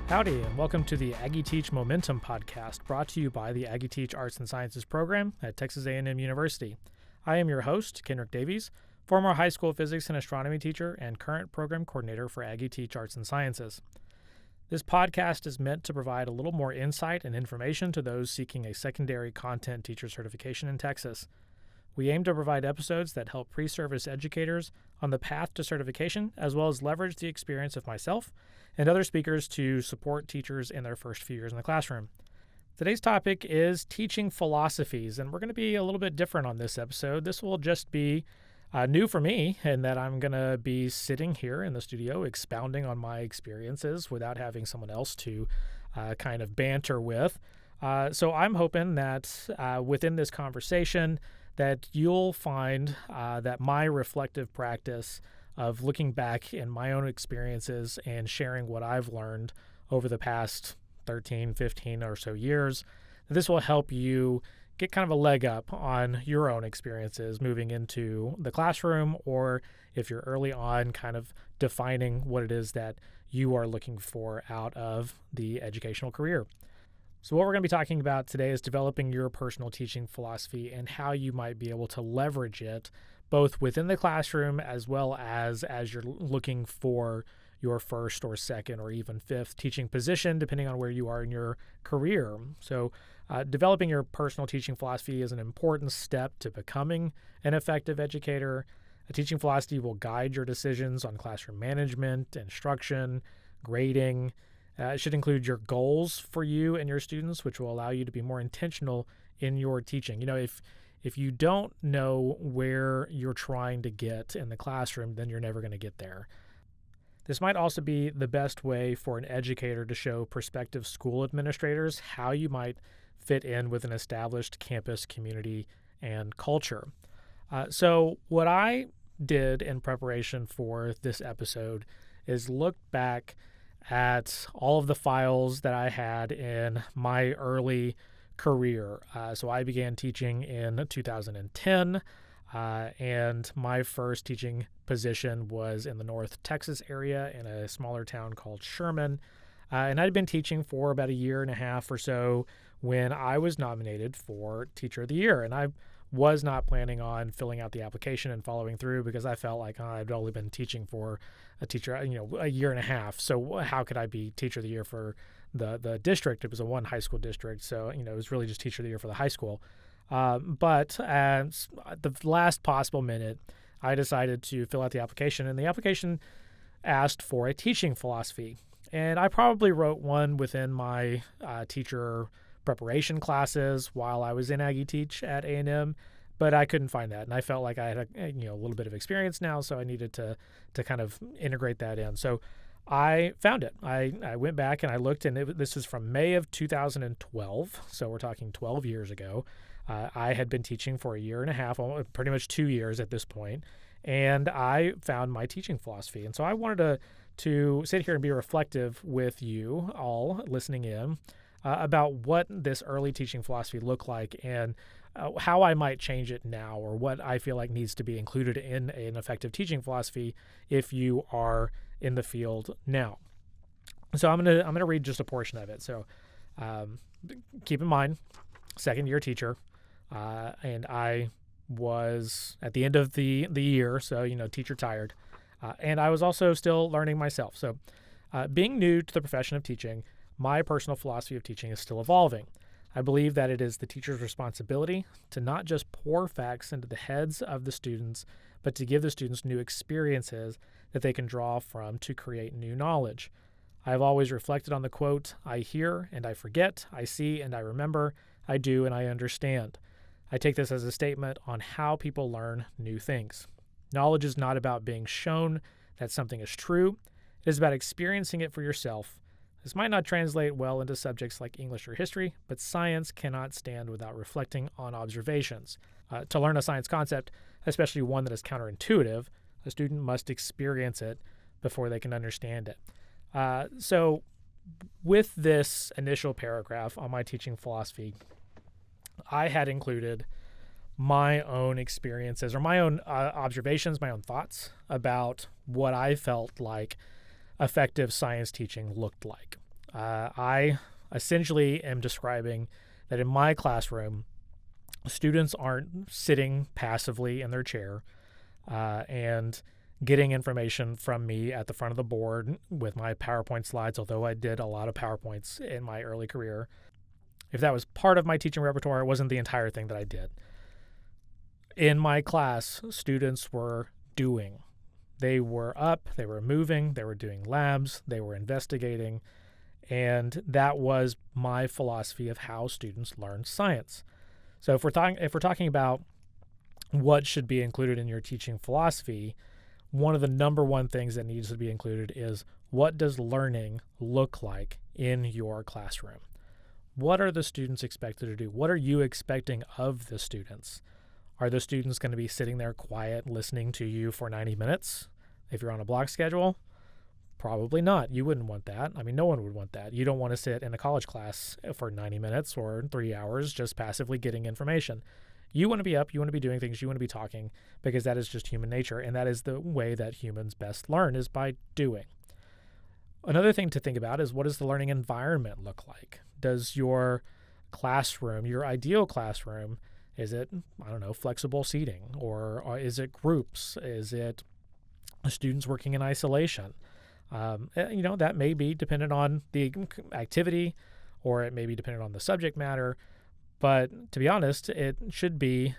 Howdy, and welcome to the Aggie Teach Momentum podcast, brought to you by the Aggie Teach Arts and Sciences program at Texas A&M University. I am your host, Kenrick Davies, former high school physics and astronomy teacher and current program coordinator for Aggie Teach Arts and Sciences. This podcast is meant to provide a little more insight and information to those seeking a secondary content teacher certification in Texas. We aim to provide episodes that help pre-service educators on the path to certification, as well as leverage the experience of myself and other speakers to support teachers in their first few years in the classroom. Today's topic is teaching philosophies, and we're going to be a little bit different on this episode. This will just be new for me, in that I'm going to be sitting here in the studio expounding on my experiences without having someone else to kind of banter with. So I'm hoping that within this conversation that you'll find that my reflective practice of looking back in my own experiences and sharing what I've learned over the past 13, 15 or so years, this will help you get kind of a leg up on your own experiences moving into the classroom, or if you're early on kind of defining what it is that you are looking for out of the educational career. So what we're going to be talking about today is developing your personal teaching philosophy and how you might be able to leverage it both within the classroom as well as you're looking for your first or second or even fifth teaching position, depending on where you are in your career. So developing your personal teaching philosophy is an important step to becoming an effective educator. A teaching philosophy will guide your decisions on classroom management, instruction, grading. It should include your goals for you and your students, which will allow you to be more intentional in your teaching. You know, if you don't know where you're trying to get in the classroom, then you're never going to get there. This might also be the best way for an educator to show prospective school administrators how you might fit in with an established campus community and culture. So what I did in preparation for this episode is look back at all of the files that I had in my early career. So I began teaching in 2010, and my first teaching position was in the North Texas area in a smaller town called Sherman. And I'd been teaching for about a year and a half or so when I was nominated for Teacher of the Year. And I was not planning on filling out the application and following through because I felt like I'd only been teaching for a year and a half. So how could I be Teacher of the Year for the district? It was a one high school district. So, it was really just Teacher of the Year for the high school. But at the last possible minute, I decided to fill out the application, and the application asked for a teaching philosophy. And I probably wrote one within my teacher preparation classes while I was in Aggie Teach at A&M, but I couldn't find that. And I felt like I had a little bit of experience now, so I needed to kind of integrate that in. So I found it. I went back and I looked, and this is from May of 2012, so we're talking 12 years ago. I had been teaching for a year and a half, pretty much 2 years at this point, and I found my teaching philosophy. And so I wanted to sit here and be reflective with you all listening in about what this early teaching philosophy looked like and how I might change it now, or what I feel like needs to be included in an effective teaching philosophy if you are in the field now. So I'm gonna read just a portion of it. So keep in mind, second year teacher, and I was at the end of the year, so teacher tired, and I was also still learning myself. So being new to the profession of teaching, my personal philosophy of teaching is still evolving. I believe that it is the teacher's responsibility to not just pour facts into the heads of the students, but to give the students new experiences that they can draw from to create new knowledge. I have always reflected on the quote, "I hear and I forget, I see and I remember, I do and I understand." I take this as a statement on how people learn new things. Knowledge is not about being shown that something is true. It is about experiencing it for yourself. This might not translate well into subjects like English or history, but science cannot stand without reflecting on observations. To learn a science concept, especially one that is counterintuitive, a student must experience it before they can understand it. So with this initial paragraph on my teaching philosophy, I had included my own experiences or my own observations, my own thoughts about what I felt like effective science teaching looked like. I essentially am describing that in my classroom, students aren't sitting passively in their chair and getting information from me at the front of the board with my PowerPoint slides, although I did a lot of PowerPoints in my early career. If that was part of my teaching repertoire, it wasn't the entire thing that I did. In my class, students were doing. They were up, they were moving, they were doing labs, they were investigating, and that was my philosophy of how students learn science. So if we're talking about what should be included in your teaching philosophy, one of the number one things that needs to be included is, what does learning look like in your classroom? What are the students expected to do? What are you expecting of the students? Are the students going to be sitting there quiet, listening to you for 90 minutes? If you're on a block schedule, probably not. You wouldn't want that. I mean, no one would want that. You don't want to sit in a college class for 90 minutes or 3 hours just passively getting information. You want to be up, you want to be doing things, you want to be talking, because that is just human nature, and that is the way that humans best learn, is by doing. Another thing to think about is, what does the learning environment look like? Does your classroom, your ideal classroom, is it, flexible seating? Or is it groups? Is it students working in isolation? That may be dependent on the activity, or it may be dependent on the subject matter. But to be honest, it should be,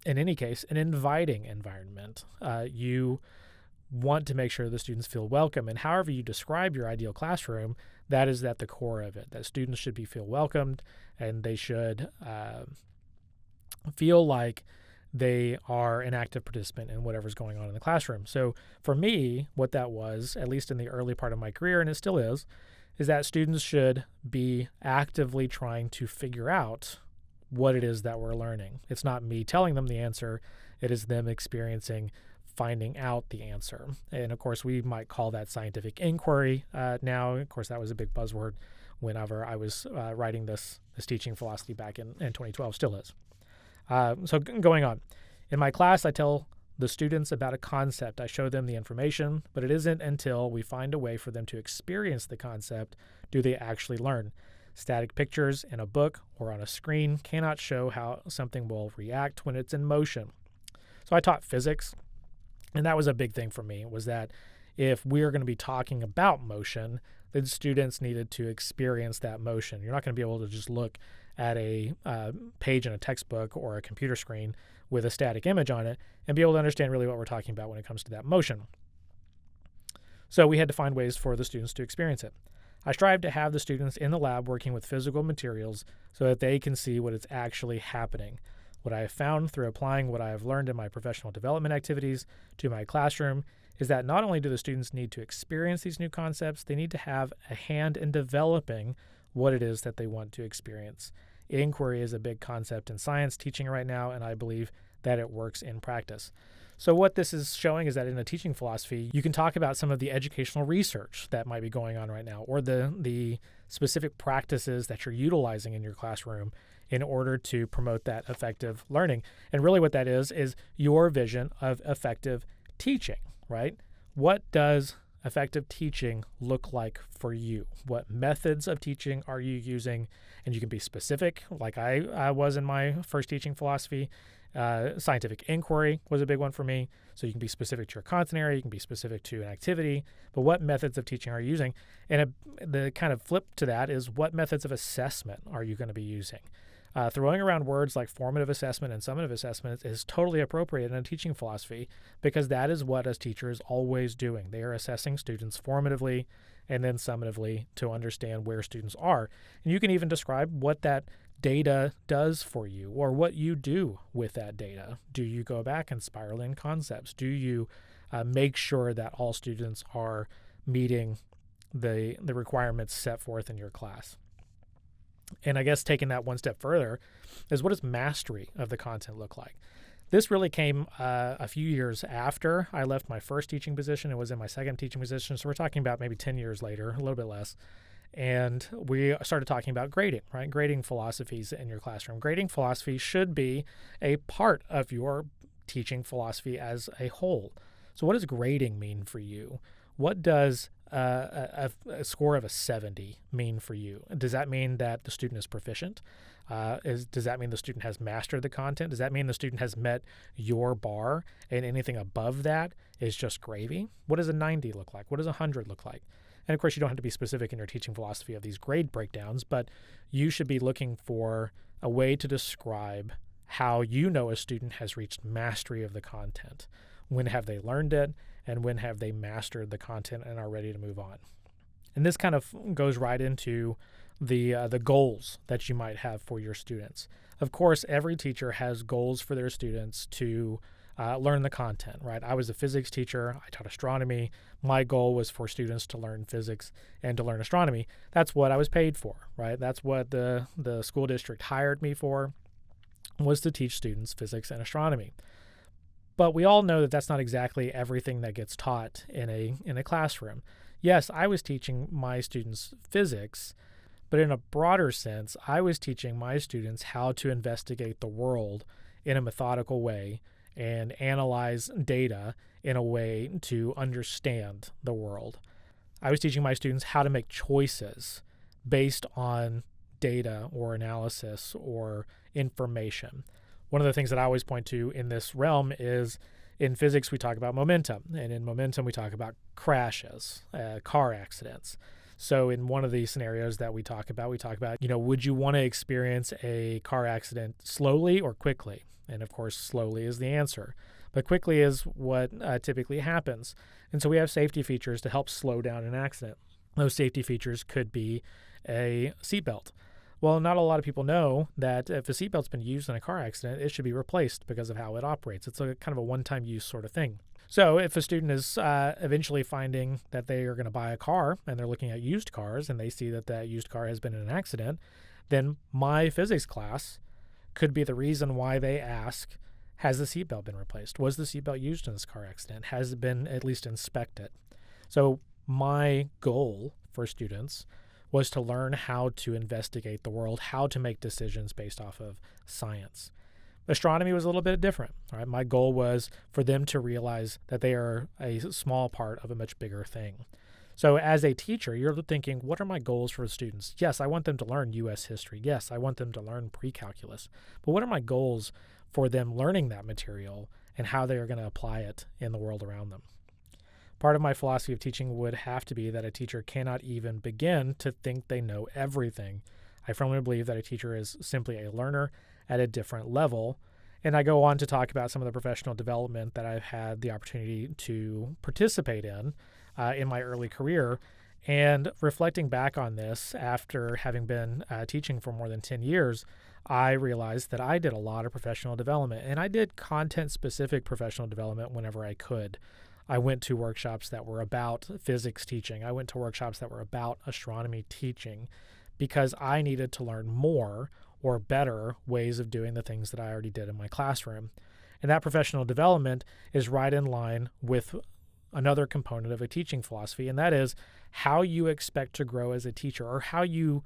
in any case, an inviting environment. You want to make sure the students feel welcome. And however you describe your ideal classroom, that is at the core of it, that students should feel welcomed, and they should feel like they are an active participant in whatever's going on in the classroom. So for me, what that was, at least in the early part of my career, and it still is that students should be actively trying to figure out what it is that we're learning. It's not me telling them the answer. It is them experiencing finding out the answer. And of course, we might call that scientific inquiry now. Of course, that was a big buzzword whenever I was writing this teaching philosophy back in 2012, still is. So going on. In my class, I tell the students about a concept. I show them the information, but it isn't until we find a way for them to experience the concept do they actually learn. Static pictures in a book or on a screen cannot show how something will react when it's in motion. So I taught physics, and that was a big thing for me, was that if we're going to be talking about motion, then students needed to experience that motion. You're not going to be able to just look at a page in a textbook or a computer screen with a static image on it and be able to understand really what we're talking about when it comes to that motion. So we had to find ways for the students to experience it. I strive to have the students in the lab working with physical materials so that they can see what is actually happening. What I have found through applying what I have learned in my professional development activities to my classroom is that not only do the students need to experience these new concepts, they need to have a hand in developing what it is that they want to experience. Inquiry is a big concept in science teaching right now, and I believe that it works in practice. So what this is showing is that in a teaching philosophy, you can talk about some of the educational research that might be going on right now, or the specific practices that you're utilizing in your classroom in order to promote that effective learning. And really what that is your vision of effective teaching, right? What does effective teaching look like for you? What methods of teaching are you using? And you can be specific, like I was in my first teaching philosophy. Scientific inquiry was a big one for me. So you can be specific to your content area, you can be specific to an activity, but what methods of teaching are you using? And the kind of flip to that is, what methods of assessment are you going to be using? Throwing around words like formative assessment and summative assessment is totally appropriate in a teaching philosophy, because that is what as teachers always doing. They are assessing students formatively and then summatively to understand where students are. And you can even describe what that data does for you, or what you do with that data. Do you go back and spiral in concepts? Do you make sure that all students are meeting the requirements set forth in your class? And I guess taking that one step further is, what does mastery of the content look like? This really came a few years after I left my first teaching position. It was in my second teaching position. So we're talking about maybe 10 years later, a little bit less. And we started talking about grading, right? Grading philosophies in your classroom. Grading philosophy should be a part of your teaching philosophy as a whole. So what does grading mean for you? What does a score of a 70 mean for you? Does that mean that the student is proficient? Does that mean the student has mastered the content? Does that mean the student has met your bar and anything above that is just gravy? What does a 90 look like? What does a 100 look like? And of course, you don't have to be specific in your teaching philosophy of these grade breakdowns, but you should be looking for a way to describe how you know a student has reached mastery of the content. When have they learned it, and when have they mastered the content and are ready to move on? And this kind of goes right into the goals that you might have for your students. Of course, every teacher has goals for their students to learn the content, right? I was a physics teacher. I taught astronomy. My goal was for students to learn physics and to learn astronomy. That's what I was paid for, right? That's what the school district hired me for, was to teach students physics and astronomy. But we all know that that's not exactly everything that gets taught in a classroom. Yes, I was teaching my students physics, but in a broader sense, I was teaching my students how to investigate the world in a methodical way and analyze data in a way to understand the world. I was teaching my students how to make choices based on data or analysis or information. One of the things that I always point to in this realm is in physics, we talk about momentum. And in momentum, we talk about crashes, car accidents. So in one of the scenarios that we talk about, would you want to experience a car accident slowly or quickly? And of course, slowly is the answer. But quickly is what typically happens. And so we have safety features to help slow down an accident. Those safety features could be a seatbelt. Well, not a lot of people know that if a seatbelt's been used in a car accident, it should be replaced because of how it operates. It's a kind of a one-time use sort of thing. So if a student is eventually finding that they are going to buy a car and they're looking at used cars and they see that that used car has been in an accident, then my physics class could be the reason why they ask, has the seatbelt been replaced? Was the seatbelt used in this car accident? Has it been at least inspected? So my goal for students was to learn how to investigate the world, how to make decisions based off of science. Astronomy was a little bit different. Right? My goal was for them to realize that they are a small part of a much bigger thing. So as a teacher, you're thinking, what are my goals for the students? Yes, I want them to learn U.S. history. Yes, I want them to learn pre-calculus. But what are my goals for them learning that material and how they are going to apply it in the world around them? Part of my philosophy of teaching would have to be that a teacher cannot even begin to think they know everything. I firmly believe that a teacher is simply a learner at a different level. And I go on to talk about some of the professional development that I've had the opportunity to participate in my early career. And reflecting back on this, after having been teaching for more than 10 years, I realized that I did a lot of professional development. And I did content-specific professional development whenever I could. I went to workshops that were about physics teaching. I went to workshops that were about astronomy teaching because I needed to learn more or better ways of doing the things that I already did in my classroom. And that professional development is right in line with another component of a teaching philosophy, and that is how you expect to grow as a teacher or how you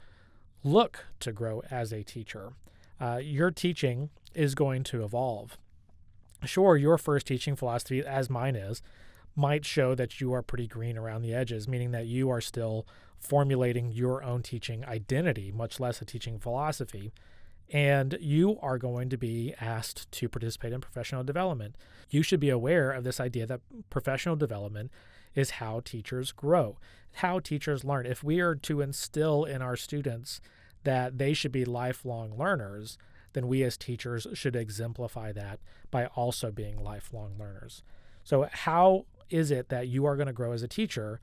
look to grow as a teacher. Your teaching is going to evolve. Sure, your first teaching philosophy, as mine is, might show that you are pretty green around the edges, meaning that you are still formulating your own teaching identity, much less a teaching philosophy. And you are going to be asked to participate in professional development. You should be aware of this idea that professional development is how teachers grow, how teachers learn. If we are to instill in our students that they should be lifelong learners, then we as teachers should exemplify that by also being lifelong learners. So how is it that you are going to grow as a teacher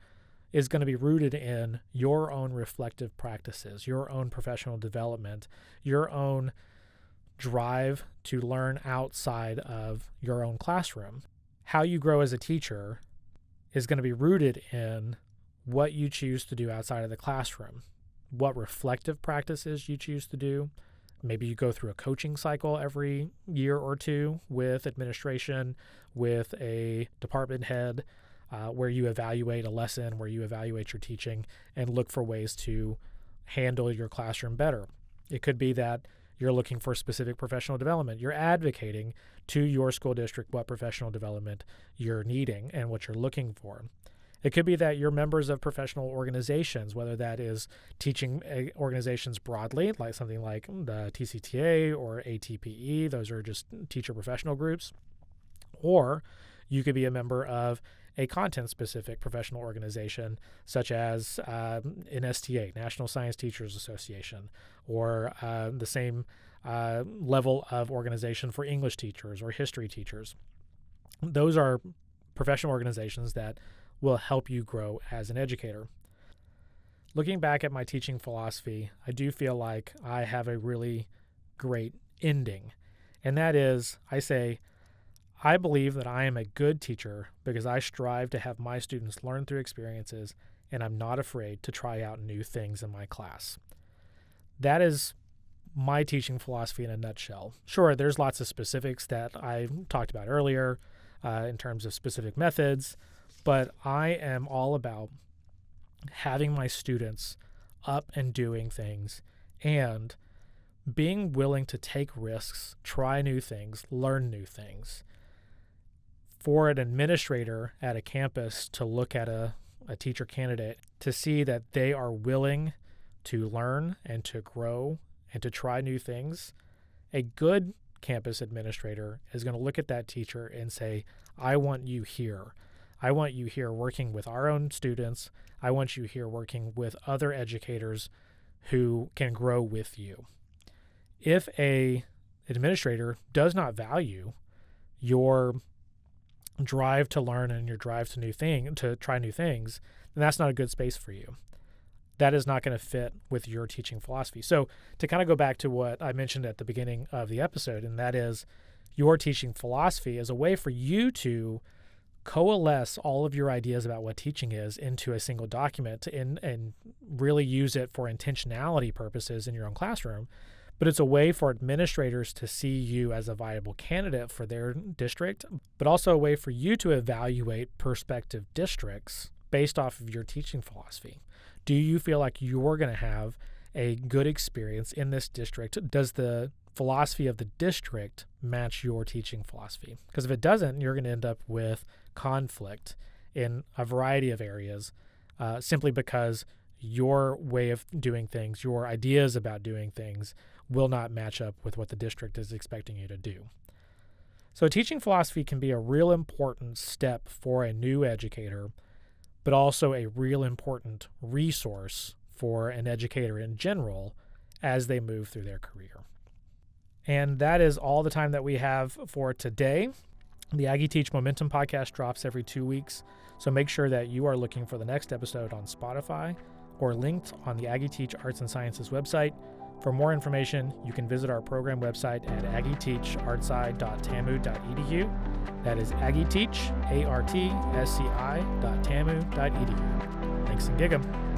is going to be rooted in your own reflective practices, your own professional development, your own drive to learn outside of your own classroom. How you grow as a teacher is going to be rooted in what you choose to do outside of the classroom, what reflective practices you choose to do. Maybe you go through a coaching cycle every year or two with administration, with a department head, where you evaluate a lesson, where you evaluate your teaching and look for ways to handle your classroom better. It could be that you're looking for specific professional development. You're advocating to your school district what professional development you're needing and what you're looking for. It could be that you're members of professional organizations, whether that is teaching organizations broadly, like something like the TCTA or ATPE. Those are just teacher professional groups. Or you could be a member of a content-specific professional organization, such as NSTA, National Science Teachers Association, or the same level of organization for English teachers or history teachers. Those are professional organizations that will help you grow as an educator. Looking back at my teaching philosophy, I do feel like I have a really great ending. And that is, I believe that I am a good teacher because I strive to have my students learn through experiences, and I'm not afraid to try out new things in my class. That is my teaching philosophy in a nutshell. Sure, there's lots of specifics that I talked about earlier in terms of specific methods, but I am all about having my students up and doing things and being willing to take risks, try new things, learn new things. For an administrator at a campus to look at a teacher candidate to see that they are willing to learn and to grow and to try new things, a good campus administrator is going to look at that teacher and say, I want you here. I want you here working with our own students. I want you here working with other educators who can grow with you. If an administrator does not value your drive to learn and your drive to try new things, then that's not a good space for you. That is not going to fit with your teaching philosophy. So to kind of go back to what I mentioned at the beginning of the episode, and that is your teaching philosophy is a way for you to coalesce all of your ideas about what teaching is into a single document and really use it for intentionality purposes in your own classroom. But it's a way for administrators to see you as a viable candidate for their district, but also a way for you to evaluate prospective districts based off of your teaching philosophy. Do you feel like you're going to have a good experience in this district? Does the philosophy of the district match your teaching philosophy? Because if it doesn't, you're going to end up with conflict in a variety of areas simply because your way of doing things, your ideas about doing things will not match up with what the district is expecting you to do. So teaching philosophy can be a real important step for a new educator, but also a real important resource for an educator in general as they move through their career. And that is all the time that we have for today. The Aggie Teach Momentum podcast drops every 2 weeks, so make sure that you are looking for the next episode on Spotify or linked on the Aggie Teach Arts and Sciences website. For more information, you can visit our program website at aggieteachartsci.tamu.edu. That is aggieteach, ARTSCI.tamu.edu. Thanks and gig 'em.